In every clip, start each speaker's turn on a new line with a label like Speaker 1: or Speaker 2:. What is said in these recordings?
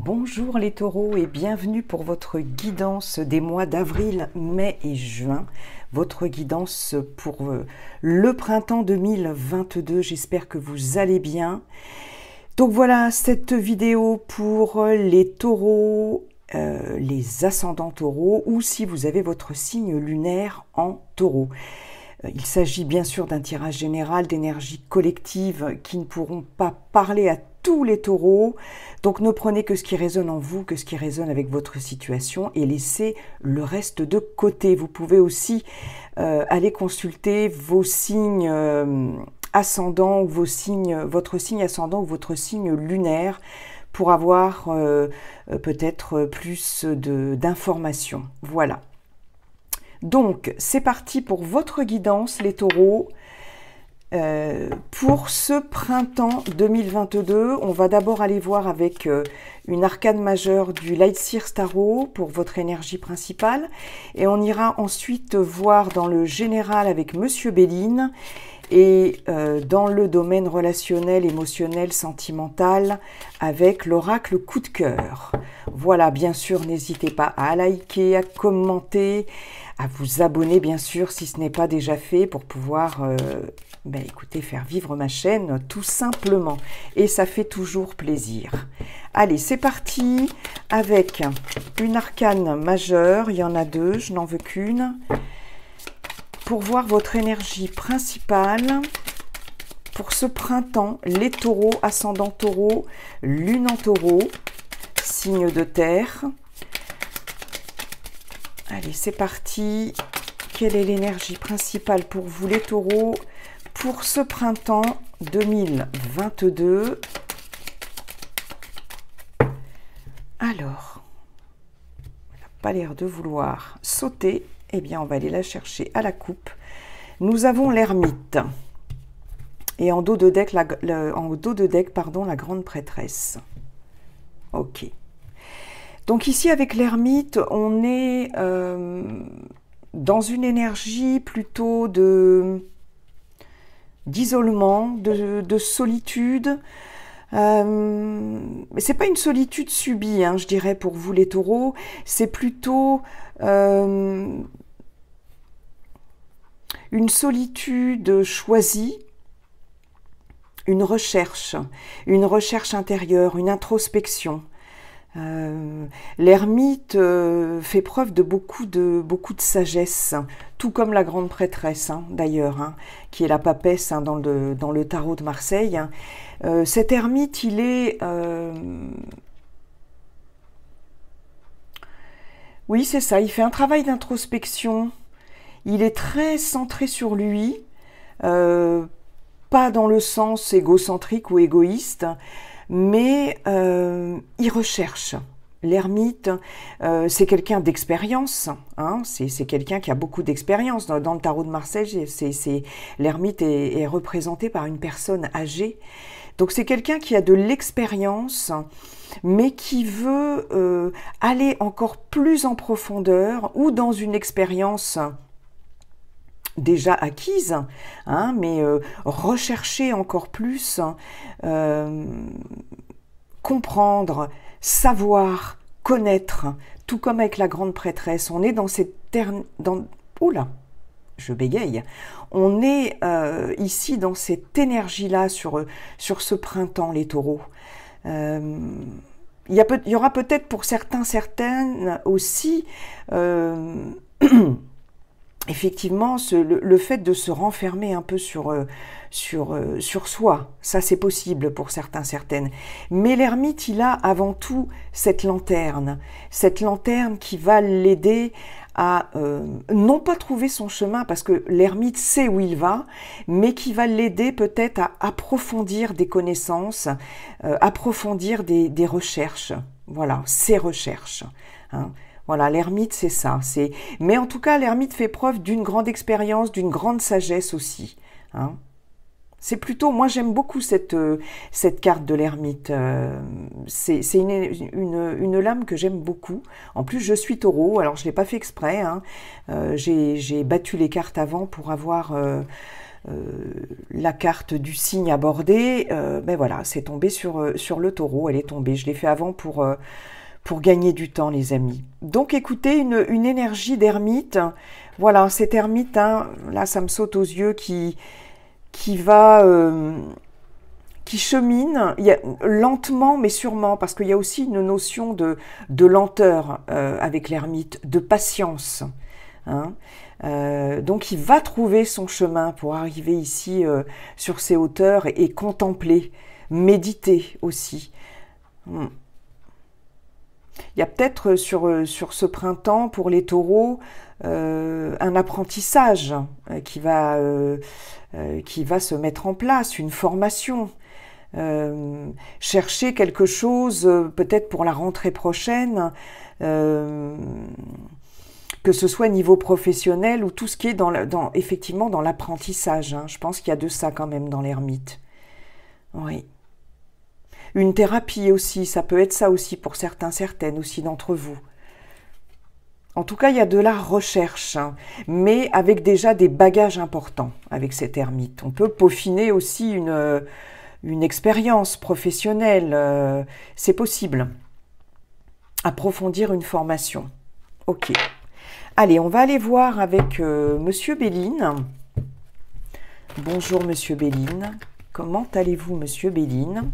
Speaker 1: Bonjour les taureaux et bienvenue pour votre guidance des mois d'avril, mai et juin. Votre guidance pour le printemps 2022. J'espère que vous allez bien. Donc voilà cette vidéo pour les taureaux, les ascendants taureaux ou si vous avez votre signe lunaire en taureau. Il s'agit bien sûr d'un tirage général d'énergie collective qui ne pourront pas parler à tous les taureaux. Donc ne prenez que ce qui résonne en vous, que ce qui résonne avec votre situation et laissez le reste de côté. Vous pouvez aussi aller consulter vos signes ascendants ou votre signe ascendant ou votre signe lunaire pour avoir peut-être plus d'informations. Voilà. Donc, c'est parti pour votre guidance, les taureaux. Pour ce printemps 2022, on va d'abord aller voir avec une arcane majeure du Lightseer Tarot pour votre énergie principale. Et on ira ensuite voir dans le général avec Monsieur Béline et dans le domaine relationnel, émotionnel, sentimental avec l'oracle coup de cœur. Voilà, bien sûr, n'hésitez pas à liker, à commenter, à vous abonner bien sûr si ce n'est pas déjà fait pour pouvoir écoutez, faire vivre ma chaîne tout simplement. Et ça fait toujours plaisir. Allez, c'est parti avec une arcane majeure. Il y en a deux, je n'en veux qu'une. Pour voir votre énergie principale pour ce printemps, les taureaux, ascendant taureau, lune en taureau, signe de terre. Allez, c'est parti. Quelle est l'énergie principale pour vous, les taureaux, pour ce printemps 2022? Alors, elle n'a pas l'air de vouloir sauter. Eh bien, on va aller la chercher à la coupe. Nous avons l'ermite. Et en dos de deck, la grande prêtresse. Ok. Donc ici, avec l'ermite, on est dans une énergie plutôt d'isolement, de solitude. Mais c'est pas une solitude subie, hein, je dirais, pour vous les taureaux. C'est plutôt une solitude choisie, une recherche intérieure, une introspection. L'ermite fait preuve de beaucoup de sagesse, tout comme la grande prêtresse, hein, d'ailleurs, hein, qui est la papesse, hein, dans le tarot de Marseille. Hein. Cet ermite, il est... Oui, c'est ça, il fait un travail d'introspection. Il est très centré sur lui, pas dans le sens égocentrique ou égoïste, mais il recherche. L'ermite, c'est quelqu'un d'expérience, hein, c'est quelqu'un qui a beaucoup d'expérience. Dans le tarot de Marseille, l'ermite est représenté par une personne âgée. Donc c'est quelqu'un qui a de l'expérience, mais qui veut aller encore plus en profondeur ou dans une expérience déjà acquise, hein, mais rechercher encore plus, comprendre, savoir, connaître, tout comme avec la grande prêtresse. On est dans cette oula, je bégaye. On est ici dans cette énergie-là sur ce printemps, les taureaux. Il y aura peut-être pour certaines aussi... effectivement, le fait de se renfermer un peu sur soi, ça c'est possible pour certaines. Mais l'ermite, il a avant tout cette lanterne qui va l'aider à non pas trouver son chemin, parce que l'ermite sait où il va, mais qui va l'aider peut-être à approfondir des connaissances, approfondir des recherches. Voilà, ses recherches, hein. Voilà, l'ermite, c'est ça. Mais en tout cas, l'ermite fait preuve d'une grande expérience, d'une grande sagesse aussi. Hein. C'est plutôt... Moi, j'aime beaucoup cette carte de l'ermite. C'est une lame que j'aime beaucoup. En plus, je suis taureau, alors je ne l'ai pas fait exprès. Hein. J'ai battu les cartes avant pour avoir la carte du signe abordé, ben voilà, c'est tombé sur le taureau, elle est tombée. Je l'ai fait avant pour gagner du temps, les amis. Donc, écoutez, une énergie d'ermite. Voilà, cet ermite, hein, là, ça me saute aux yeux, qui chemine, lentement mais sûrement, parce qu'il y a aussi une notion de lenteur avec l'ermite, de patience. Hein. Donc il va trouver son chemin pour arriver ici sur ces hauteurs et contempler, méditer aussi. Il y a peut-être sur ce printemps, pour les taureaux, un apprentissage qui va se mettre en place, une formation. Chercher quelque chose peut-être pour la rentrée prochaine, que ce soit niveau professionnel ou tout ce qui est effectivement dans l'apprentissage. Hein. Je pense qu'il y a de ça quand même dans l'ermite. Oui. Une thérapie aussi, ça peut être ça aussi pour certains, certaines aussi d'entre vous. En tout cas, il y a de la recherche, hein, mais avec déjà des bagages importants avec cet ermite. On peut peaufiner aussi une expérience professionnelle, c'est possible. Approfondir une formation. Ok. Allez, on va aller voir avec Monsieur Béline. Bonjour Monsieur Béline. Comment allez-vous Monsieur Béline?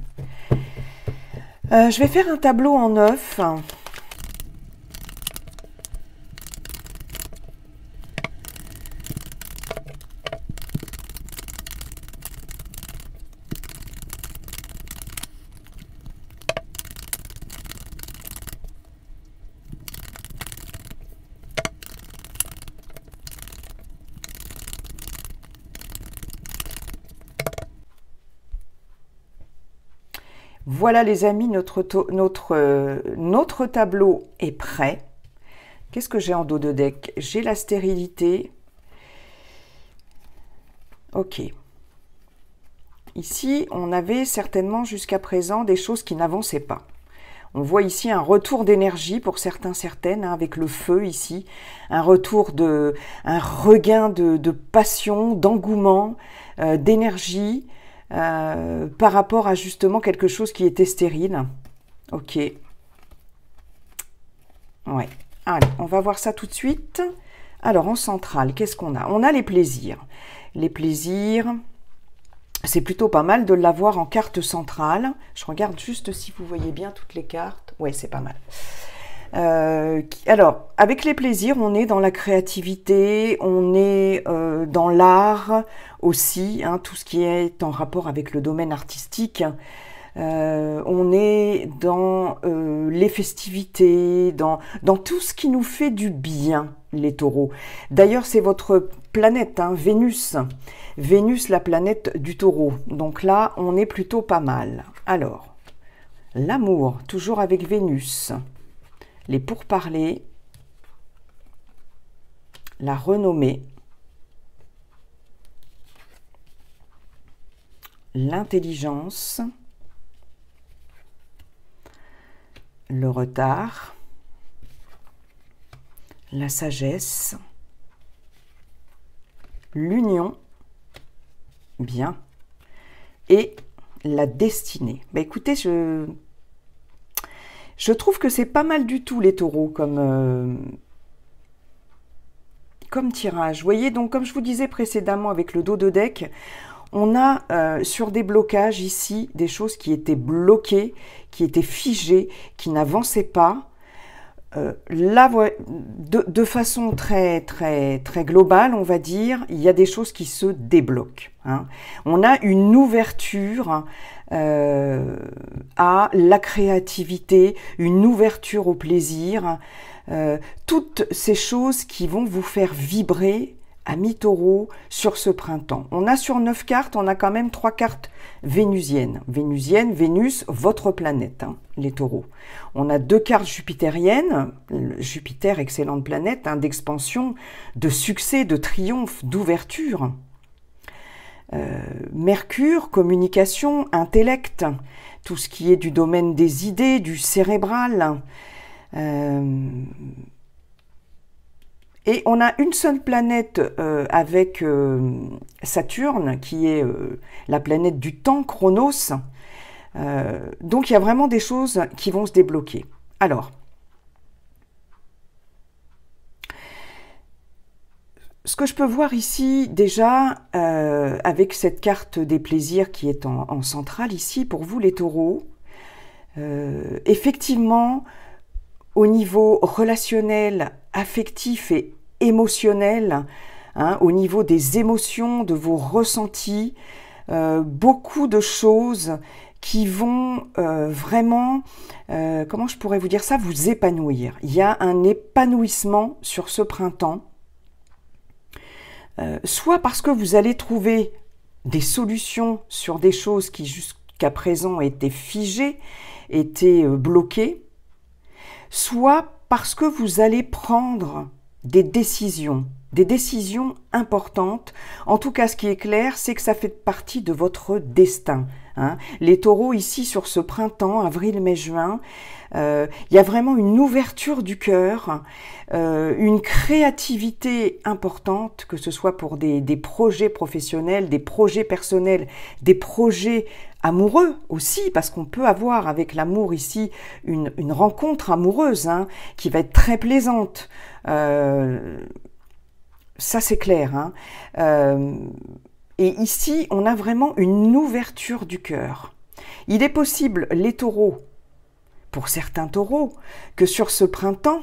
Speaker 1: Je vais faire un tableau en 9. Voilà les amis, notre tableau est prêt. Qu'est-ce que j'ai en dos de deck? J'ai la stérilité. Ok. Ici, on avait certainement jusqu'à présent des choses qui n'avançaient pas. On voit ici un retour d'énergie pour certains, certaines, hein, avec le feu ici. Un regain de passion, d'engouement, d'énergie. Par rapport à justement quelque chose qui était stérile. Ok. Ouais. Allez, on va voir ça tout de suite. Alors, en centrale, qu'est-ce qu'on a? On a les plaisirs. Les plaisirs, c'est plutôt pas mal de l'avoir en carte centrale. Je regarde juste si vous voyez bien toutes les cartes. Ouais, c'est pas mal. Alors, avec les plaisirs, on est dans la créativité, on est dans l'art aussi, hein, tout ce qui est en rapport avec le domaine artistique. On est dans les festivités, dans tout ce qui nous fait du bien, les taureaux. D'ailleurs, c'est votre planète, hein, Vénus. Vénus, la planète du taureau. Donc là, on est plutôt pas mal. Alors, l'amour, toujours avec Vénus. Les pourparlers, la renommée, l'intelligence, le retard, la sagesse, l'union, bien, et la destinée. Bah, écoutez, je trouve que c'est pas mal du tout les taureaux comme tirage. Vous voyez, donc comme je vous disais précédemment avec le dos de deck, on a sur des blocages ici des choses qui étaient bloquées, qui étaient figées, qui n'avançaient pas. Là, de façon très globale, on va dire, il y a des choses qui se débloquent. Hein. On a une ouverture à la créativité, une ouverture au plaisir, toutes ces choses qui vont vous faire vibrer, amis taureaux, sur ce printemps. On a sur 9 cartes, on a quand même 3 cartes vénusiennes. Vénusienne, Vénus, votre planète, hein, les taureaux. On a 2 cartes jupitériennes, Jupiter, excellente planète, hein, d'expansion, de succès, de triomphe, d'ouverture. Mercure, communication, intellect, tout ce qui est du domaine des idées, du cérébral. Et on a une seule planète avec Saturne, qui est la planète du temps, Chronos. Donc il y a vraiment des choses qui vont se débloquer. Alors, ce que je peux voir ici déjà, avec cette carte des plaisirs qui est en centrale ici, pour vous les taureaux, effectivement, au niveau relationnel, affectif et émotionnel, hein, au niveau des émotions, de vos ressentis, beaucoup de choses qui vont vraiment, comment je pourrais vous dire ça, vous épanouir. Il y a un épanouissement sur ce printemps, soit parce que vous allez trouver des solutions sur des choses qui jusqu'à présent étaient figées, étaient bloquées, soit parce que vous allez prendre des décisions importantes. En tout cas, ce qui est clair, c'est que ça fait partie de votre destin. Hein. Les taureaux, ici, sur ce printemps, avril, mai, juin, il y a vraiment une ouverture du cœur, une créativité importante, que ce soit pour des projets professionnels, des projets personnels, des projets amoureux aussi, parce qu'on peut avoir avec l'amour ici une rencontre amoureuse, hein, qui va être très plaisante. Ça c'est clair. Hein. Et ici, on a vraiment une ouverture du cœur. Il est possible, les taureaux, pour certains taureaux, que sur ce printemps,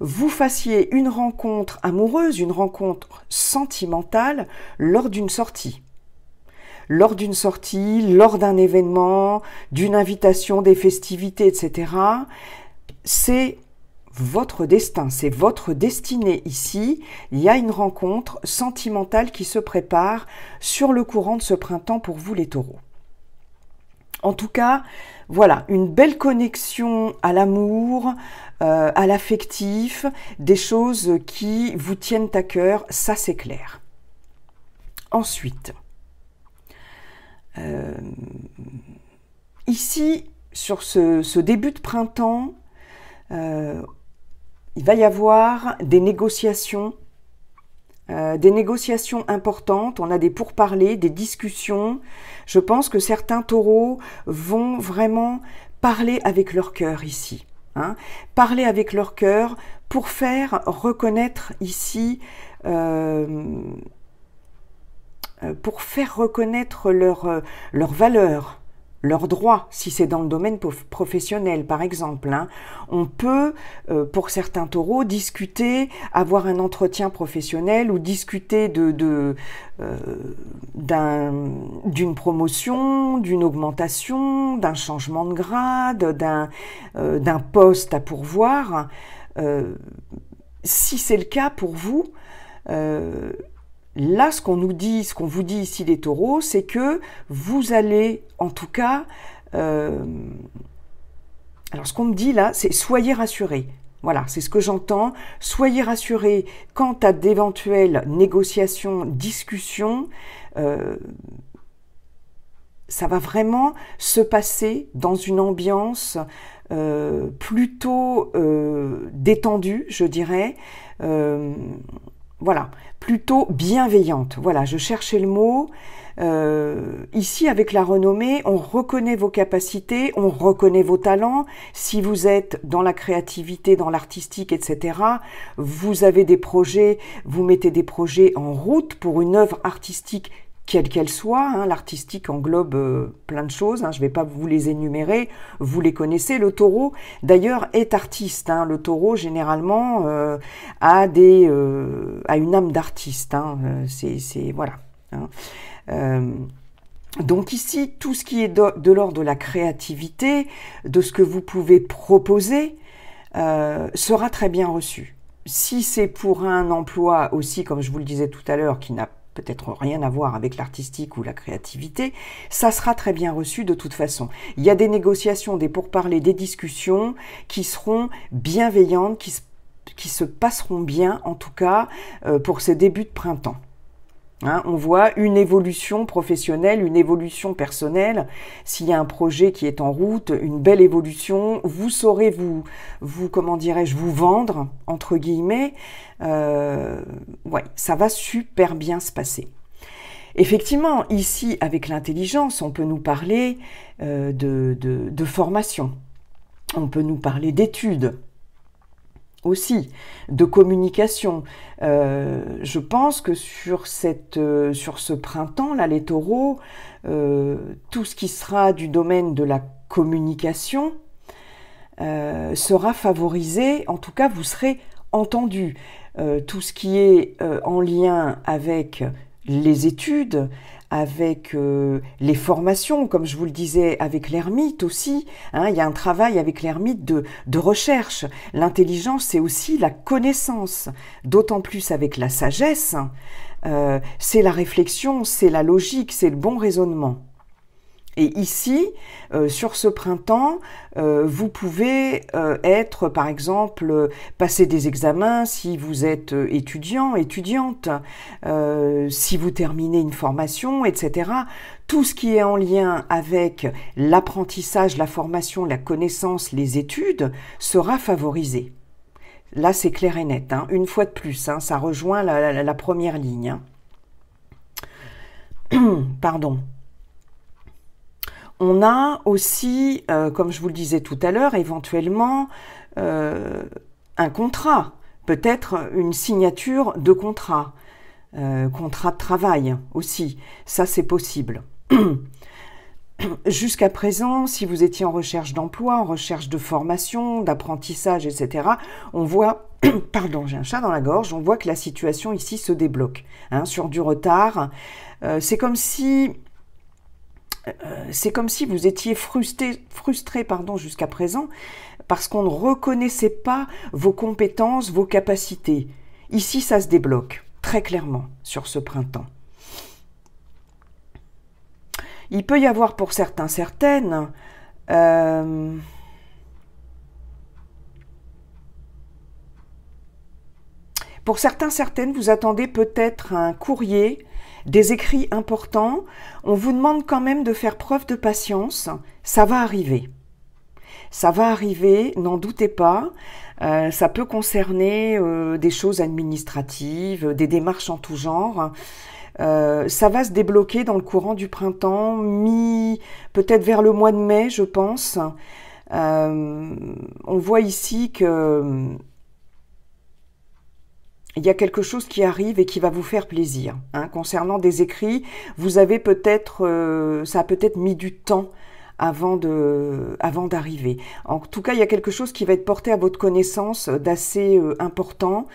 Speaker 1: vous fassiez une rencontre amoureuse, une rencontre sentimentale lors d'une sortie. Lors d'une sortie, lors d'un événement, d'une invitation, des festivités, etc. C'est votre destin, c'est votre destinée ici. Il y a une rencontre sentimentale qui se prépare sur le courant de ce printemps pour vous les taureaux. En tout cas, voilà, une belle connexion à l'amour, à l'affectif, des choses qui vous tiennent à cœur, ça c'est clair. Ensuite, ici, sur ce début de printemps, il va y avoir des négociations importantes, on a des pourparlers, des discussions. Je pense que certains taureaux vont vraiment parler avec leur cœur ici. Hein, parler avec leur cœur pour faire reconnaître ici, pour faire reconnaître leur valeur, leurs droits, si c'est dans le domaine professionnel par exemple. Hein. On peut, pour certains taureaux, discuter, avoir un entretien professionnel ou discuter d'une promotion, d'une augmentation, d'un changement de grade, d'un poste à pourvoir. Si c'est le cas pour vous, là, ce qu'on vous dit ici les taureaux, c'est que vous allez, en tout cas, alors ce qu'on me dit là, c'est soyez rassurés. Voilà, c'est ce que j'entends. Soyez rassurés quant à d'éventuelles négociations, discussions. Ça va vraiment se passer dans une ambiance plutôt détendue, je dirais. Voilà, plutôt bienveillante. Voilà, je cherchais le mot. Ici, avec la renommée, on reconnaît vos capacités, on reconnaît vos talents. Si vous êtes dans la créativité, dans l'artistique, etc., vous avez des projets, vous mettez des projets en route pour une œuvre artistique quelle qu'elle soit. Hein, l'artistique englobe plein de choses, hein, je ne vais pas vous les énumérer, vous les connaissez. Le taureau, d'ailleurs, est artiste. Hein, le taureau, généralement, a une âme d'artiste. Hein, voilà. Hein. Donc ici, tout ce qui est de l'ordre de la créativité, de ce que vous pouvez proposer, sera très bien reçu. Si c'est pour un emploi aussi, comme je vous le disais tout à l'heure, qui n'a peut-être rien à voir avec l'artistique ou la créativité, ça sera très bien reçu de toute façon. Il y a des négociations, des pourparlers, des discussions qui seront bienveillantes, qui se passeront bien, en tout cas, pour ces débuts de printemps. Hein, on voit une évolution professionnelle, une évolution personnelle. S'il y a un projet qui est en route, une belle évolution, vous saurez comment dirais-je, vous vendre, entre guillemets. Ouais, ça va super bien se passer. Effectivement, ici, avec l'intelligence, on peut nous parler de formation. On peut nous parler d'études. Aussi, de communication. Je pense que sur ce printemps-là, les taureaux, tout ce qui sera du domaine de la communication sera favorisé, en tout cas vous serez entendu. Tout ce qui est en lien avec les études, avec les formations, comme je vous le disais, avec l'ermite aussi. Hein, il y a un travail avec l'ermite de recherche. L'intelligence, c'est aussi la connaissance, d'autant plus avec la sagesse. C'est la réflexion, c'est la logique, c'est le bon raisonnement. Et ici, sur ce printemps, vous pouvez être, par exemple, passer des examens si vous êtes étudiant, étudiante, si vous terminez une formation, etc. Tout ce qui est en lien avec l'apprentissage, la formation, la connaissance, les études sera favorisé. Là, c'est clair et net. Hein. Une fois de plus, hein, ça rejoint la première ligne. Hein. Pardon. On a aussi, comme je vous le disais tout à l'heure, éventuellement un contrat, peut-être une signature de contrat, contrat de travail aussi, ça c'est possible. Jusqu'à présent, si vous étiez en recherche d'emploi, en recherche de formation, d'apprentissage, etc., on voit, pardon, j'ai un chat dans la gorge, on voit que la situation ici se débloque, hein, sur du retard. C'est comme si vous étiez frustré jusqu'à présent parce qu'on ne reconnaissait pas vos compétences, vos capacités. Ici, ça se débloque très clairement sur ce printemps. Il peut y avoir pour certains, certaines, pour certains, certaines, vous attendez peut-être un courrier, des écrits importants. On vous demande quand même de faire preuve de patience. Ça va arriver. Ça va arriver, n'en doutez pas. Ça peut concerner des choses administratives, des démarches en tout genre. Ça va se débloquer dans le courant du printemps, peut-être vers le mois de mai, je pense. On voit ici que il y a quelque chose qui arrive et qui va vous faire plaisir. Hein. Concernant des écrits, vous avez peut-être, ça a peut-être mis du temps avant d'arriver. En tout cas, il y a quelque chose qui va être porté à votre connaissance d'assez important,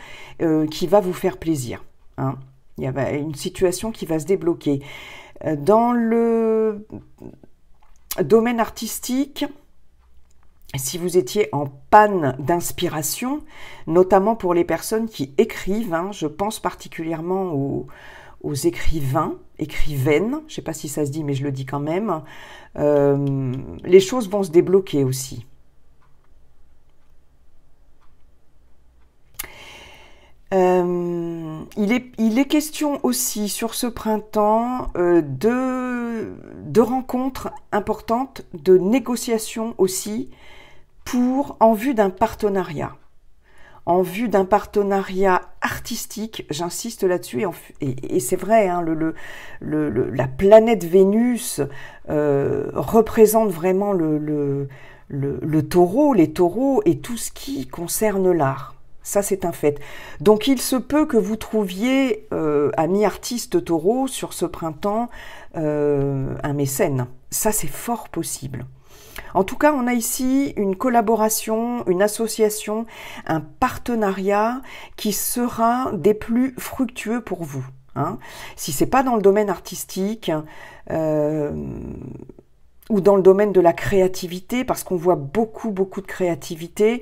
Speaker 1: qui va vous faire plaisir. Hein. Il y a une situation qui va se débloquer. Dans le domaine artistique, si vous étiez en panne d'inspiration, notamment pour les personnes qui écrivent, hein, je pense particulièrement aux écrivains, écrivaines, je ne sais pas si ça se dit, mais je le dis quand même, les choses vont se débloquer aussi. Il est question aussi sur ce printemps de rencontres importantes, de négociations aussi, en vue d'un partenariat. En vue d'un partenariat artistique, j'insiste là-dessus, et c'est vrai, hein, la planète Vénus représente vraiment le taureau, les taureaux et tout ce qui concerne l'art. Ça, c'est un fait. Donc, il se peut que vous trouviez, amis artistes taureaux, sur ce printemps, un mécène. Ça, c'est fort possible. En tout cas, on a ici une collaboration, une association, un partenariat qui sera des plus fructueux pour vous. Hein. Si ce n'est pas dans le domaine artistique, ou dans le domaine de la créativité, parce qu'on voit beaucoup de créativité,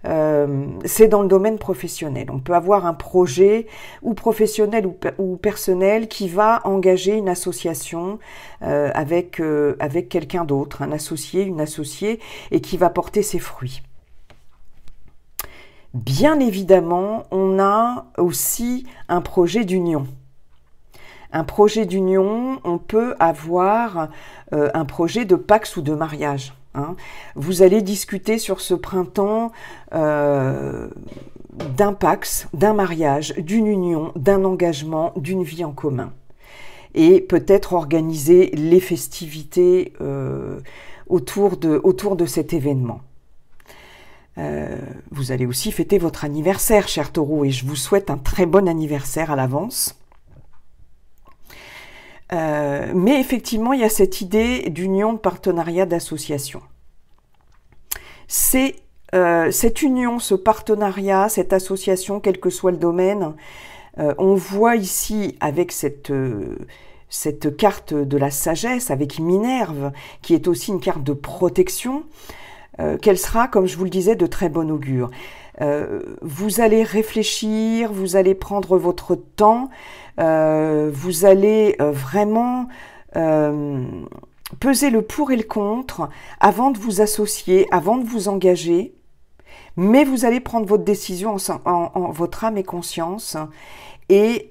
Speaker 1: c'est dans le domaine professionnel. On peut avoir un projet, ou professionnel ou personnel, qui va engager une association avec quelqu'un d'autre, un associé, une associée, et qui va porter ses fruits. Bien évidemment, on a aussi un projet d'union. Un projet d'union, on peut avoir un projet de pax ou de mariage. Hein. Vous allez discuter sur ce printemps d'un pax, d'un mariage, d'une union, d'un engagement, d'une vie en commun. Et peut-être organiser les festivités autour de cet événement. Vous allez aussi fêter votre anniversaire, cher Taureau, et je vous souhaite un très bon anniversaire à l'avance. Mais effectivement, il y a cette idée d'union, de partenariat, d'association. C'est cette union, ce partenariat, cette association, quel que soit le domaine, on voit ici avec cette carte de la sagesse, avec Minerve, qui est aussi une carte de protection, qu'elle sera, comme je vous le disais, de très bon augure. Vous allez réfléchir, vous allez prendre votre temps, vous allez vraiment peser le pour et le contre avant de vous associer, avant de vous engager, mais vous allez prendre votre décision en votre âme et conscience, et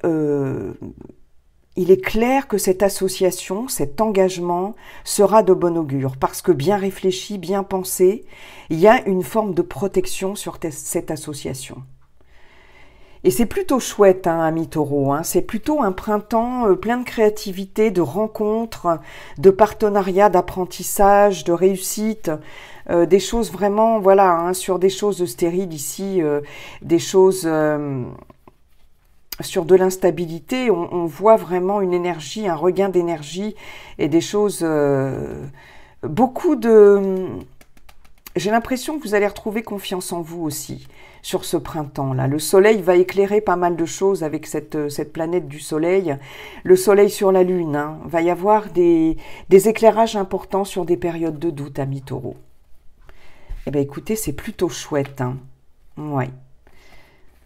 Speaker 1: il est clair que cette association, cet engagement sera de bon augure, parce que bien réfléchi, bien pensé, il y a une forme de protection sur cette association. Et c'est plutôt chouette, hein, ami Taureau, hein, c'est plutôt un printemps plein de créativité, de rencontres, de partenariats, d'apprentissage, de réussite, des choses vraiment, voilà, hein, sur des choses stériles ici, des choses... sur de l'instabilité, on voit vraiment une énergie, un regain d'énergie et des choses, beaucoup de... J'ai l'impression que vous allez retrouver confiance en vous aussi sur ce printemps-là. Le soleil va éclairer pas mal de choses avec cette planète du soleil. Le soleil sur la lune, hein. Va y avoir des éclairages importants sur des périodes de doute, amis Taureau. Eh bien écoutez, c'est plutôt chouette, hein. Ouais.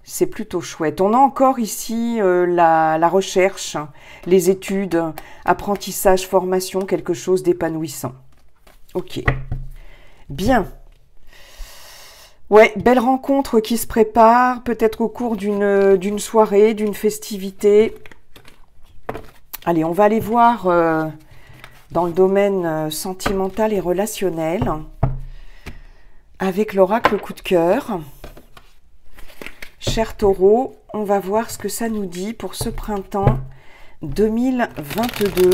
Speaker 1: C'est plutôt chouette. On a encore ici la recherche, les études, apprentissage, formation, quelque chose d'épanouissant. Ok. Bien. Ouais, belle rencontre qui se prépare, peut-être au cours d'une soirée, d'une festivité. Allez, on va aller voir dans le domaine sentimental et relationnel avec l'oracle coup de cœur. Cher Taureau, on va voir ce que ça nous dit pour ce printemps 2022.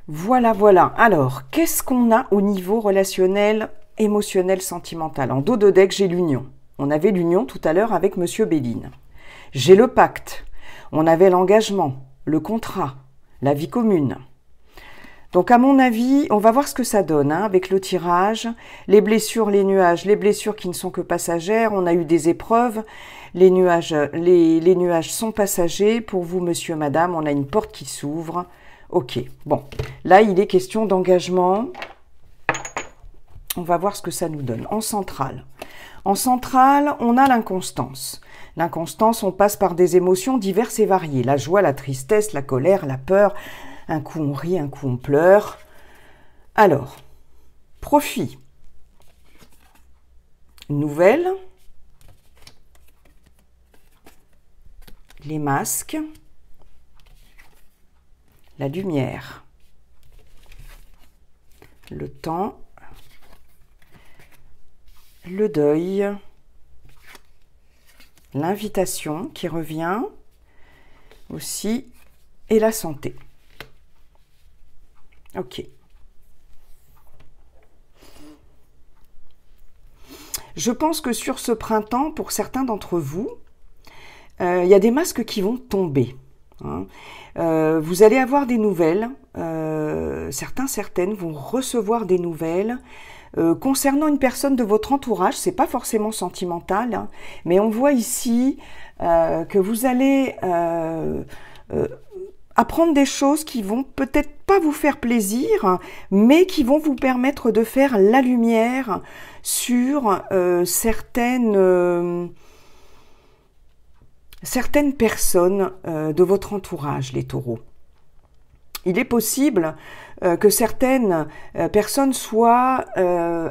Speaker 1: Voilà, voilà. Alors, qu'est-ce qu'on a au niveau relationnel, émotionnel, sentimental? En dos de deck, j'ai l'union. On avait l'union tout à l'heure avec Monsieur Béline. J'ai le pacte. On avait l'engagement, le contrat, la vie commune. Donc, à mon avis, on va voir ce que ça donne hein, avec le tirage. Les blessures, les nuages, les blessures qui ne sont que passagères. On a eu des épreuves. Les nuages sont passagers. Pour vous, monsieur, madame, on a une porte qui s'ouvre. Ok, bon, là il est question d'engagement. On va voir ce que ça nous donne. En centrale, on a l'inconstance. L'inconstance, on passe par des émotions diverses et variées. La joie, la tristesse, la colère, la peur. Un coup on rit, un coup on pleure. Alors, profit. Nouvelle. Les masques. La lumière, le temps, le deuil, l'invitation qui revient aussi et la santé. Ok. Je pense que sur ce printemps, pour certains d'entre vous, il y a des masques qui vont tomber. Hein. Vous allez avoir des nouvelles, certaines vont recevoir des nouvelles concernant une personne de votre entourage, c'est pas forcément sentimental, hein, mais on voit ici que vous allez apprendre des choses qui vont peut-être pas vous faire plaisir, mais qui vont vous permettre de faire la lumière sur certaines personnes de votre entourage, les taureaux. Il est possible que certaines personnes soient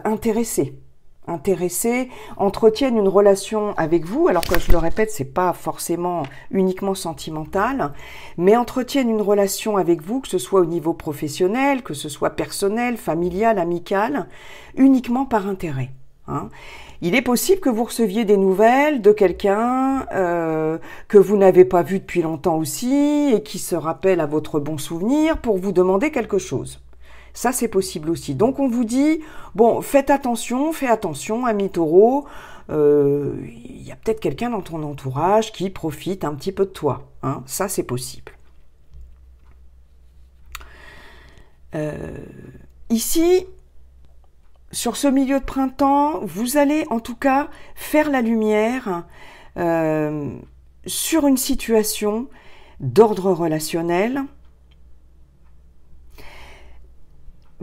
Speaker 1: intéressées, entretiennent une relation avec vous, alors que je le répète, c'est pas forcément uniquement sentimental, mais entretiennent une relation avec vous, que ce soit au niveau professionnel, que ce soit personnel, familial, amical, uniquement par intérêt. Hein. Il est possible que vous receviez des nouvelles de quelqu'un que vous n'avez pas vu depuis longtemps aussi et qui se rappelle à votre bon souvenir pour vous demander quelque chose. Ça, c'est possible aussi. Donc, on vous dit, bon, fais attention, ami taureau, il y a peut-être quelqu'un dans ton entourage qui profite un petit peu de toi. Hein. Ça, c'est possible. Ici, sur ce milieu de printemps, vous allez en tout cas faire la lumière sur une situation d'ordre relationnel.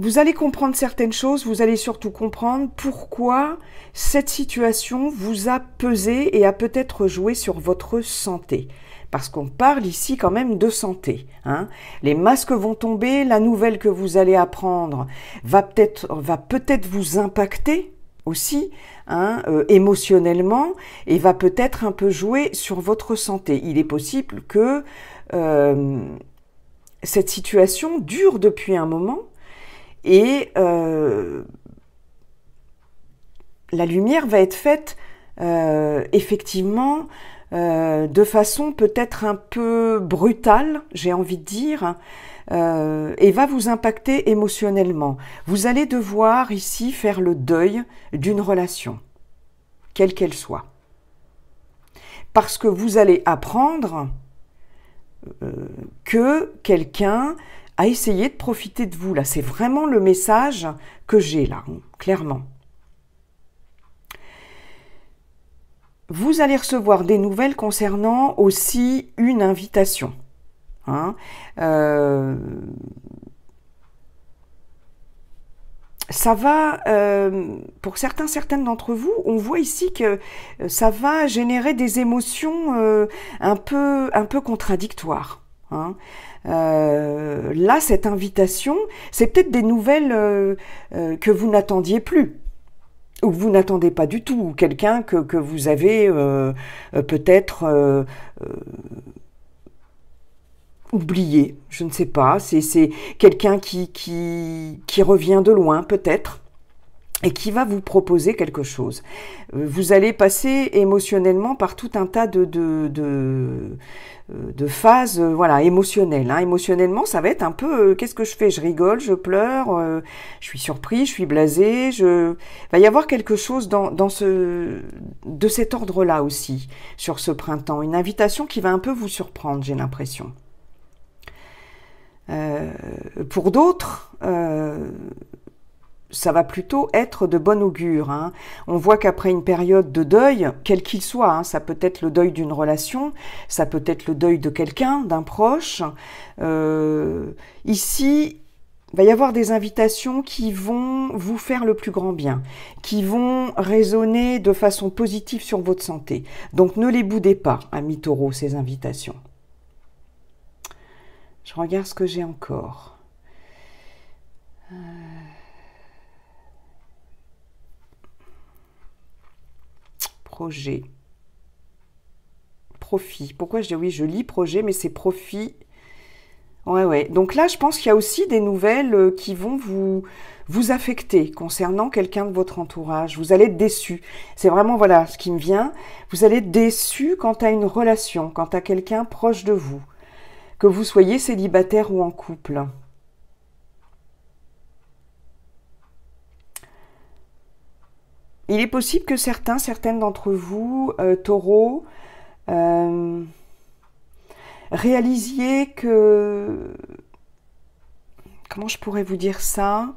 Speaker 1: Vous allez comprendre certaines choses, vous allez surtout comprendre pourquoi cette situation vous a pesé et a peut-être joué sur votre santé. Parce qu'on parle ici quand même de santé. Hein. Les masques vont tomber, la nouvelle que vous allez apprendre va peut-être vous impacter aussi, hein, émotionnellement, et va peut-être un peu jouer sur votre santé. Il est possible que cette situation dure depuis un moment, et la lumière va être faite effectivement de façon peut-être un peu brutale, j'ai envie de dire, et va vous impacter émotionnellement. Vous allez devoir ici faire le deuil d'une relation, quelle qu'elle soit. Parce que vous allez apprendre que quelqu'un à essayer de profiter de vous. Là, c'est vraiment le message que j'ai là, clairement. Vous allez recevoir des nouvelles concernant aussi une invitation. Hein. Ça va, pour certaines d'entre vous, on voit ici que ça va générer des émotions un peu contradictoires. Hein. Là, cette invitation, c'est peut-être des nouvelles que vous n'attendiez plus, ou que vous n'attendez pas du tout, ou quelqu'un que vous avez peut-être oublié, je ne sais pas, c'est quelqu'un qui revient de loin peut-être, et qui va vous proposer quelque chose. Vous allez passer émotionnellement par tout un tas de phases voilà, émotionnelles. Hein. Émotionnellement, ça va être un peu qu'est-ce que je fais? Je rigole, je pleure, je suis surpris, je suis blasé. Il va y avoir quelque chose de cet ordre-là aussi, sur ce printemps. Une invitation qui va un peu vous surprendre, j'ai l'impression. Pour d'autres, ça va plutôt être de bon augure. Hein. On voit qu'après une période de deuil, quel qu'il soit, hein, ça peut être le deuil d'une relation, ça peut être le deuil de quelqu'un, d'un proche. Ici, il va y avoir des invitations qui vont vous faire le plus grand bien, qui vont résonner de façon positive sur votre santé. Donc ne les boudez pas, amis taureaux, ces invitations. Je regarde ce que j'ai encore. Projet. Profit. Pourquoi je dis oui, je lis projet, mais c'est profit. Ouais. Donc là, je pense qu'il y a aussi des nouvelles qui vont vous affecter concernant quelqu'un de votre entourage. Vous allez être déçu. C'est vraiment, voilà, ce qui me vient. Vous allez être déçu quant à une relation, quant à quelqu'un proche de vous. Que vous soyez célibataire ou en couple. Il est possible que certaines d'entre vous, taureaux, réalisiez que... Comment je pourrais vous dire ça?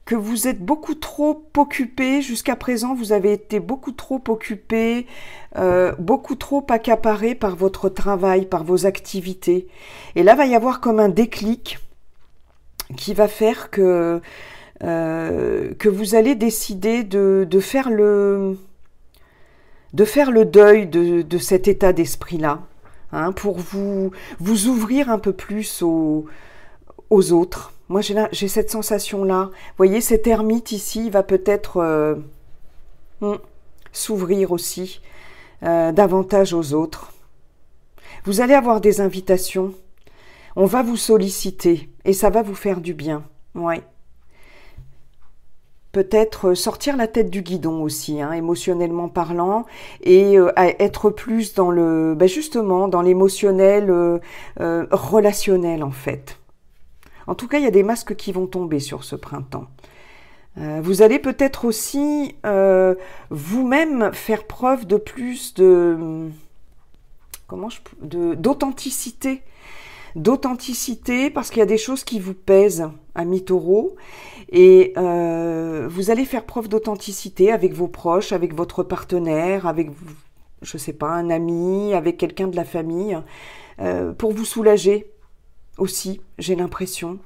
Speaker 1: que vous êtes beaucoup trop occupé. Jusqu'à présent, vous avez été beaucoup trop occupé, beaucoup trop accaparé par votre travail, par vos activités. Et là, va y avoir comme un déclic qui va faire que vous allez décider de faire le deuil de cet état d'esprit-là, hein, pour vous ouvrir un peu plus aux autres. Moi, j'ai cette sensation-là. Vous voyez, cet ermite ici, il va peut-être s'ouvrir aussi davantage aux autres. Vous allez avoir des invitations. On va vous solliciter et ça va vous faire du bien. Ouais. Peut-être sortir la tête du guidon aussi, hein, émotionnellement parlant, et être plus dans le, justement, dans l'émotionnel relationnel en fait. En tout cas, il y a des masques qui vont tomber sur ce printemps. Vous allez peut-être aussi vous-même faire preuve de plus d'authenticité. D'authenticité, parce qu'il y a des choses qui vous pèsent, amis taureaux, et vous allez faire preuve d'authenticité avec vos proches, avec votre partenaire, avec, je sais pas, un ami, avec quelqu'un de la famille, pour vous soulager aussi, j'ai l'impression.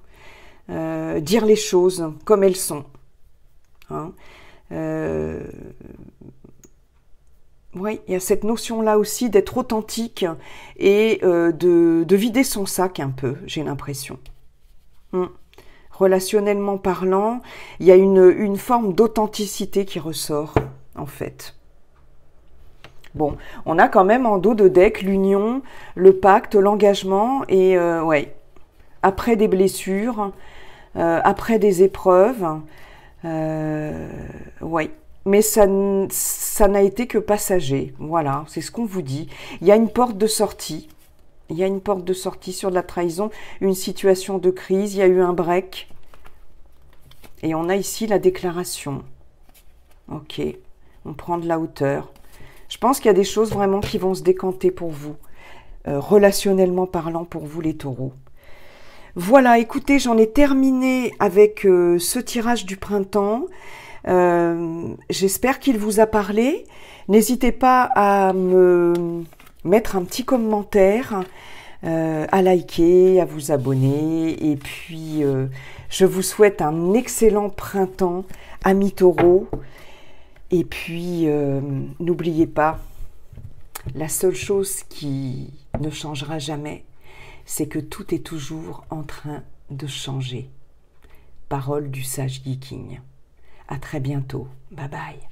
Speaker 1: Dire les choses comme elles sont. Hein. Oui, il y a cette notion-là aussi d'être authentique et de vider son sac un peu, j'ai l'impression. Relationnellement parlant, il y a une forme d'authenticité qui ressort, en fait. Bon, on a quand même en dos de deck l'union, le pacte, l'engagement et ouais, après des blessures, après des épreuves, ouais. Mais ça n'a été que passager, voilà, c'est ce qu'on vous dit. Il y a une porte de sortie, il y a une porte de sortie sur de la trahison, une situation de crise, il y a eu un break. Et on a ici la déclaration. Ok, on prend de la hauteur. Je pense qu'il y a des choses vraiment qui vont se décanter pour vous, relationnellement parlant pour vous les taureaux. Voilà, écoutez, j'en ai terminé avec ce tirage du printemps. J'espère qu'il vous a parlé. N'hésitez pas à me mettre un petit commentaire, à liker, à vous abonner. Et puis, je vous souhaite un excellent printemps, amis taureaux. Et puis, n'oubliez pas, la seule chose qui ne changera jamais, c'est que tout est toujours en train de changer. Parole du sage Yi King. À très bientôt. Bye bye.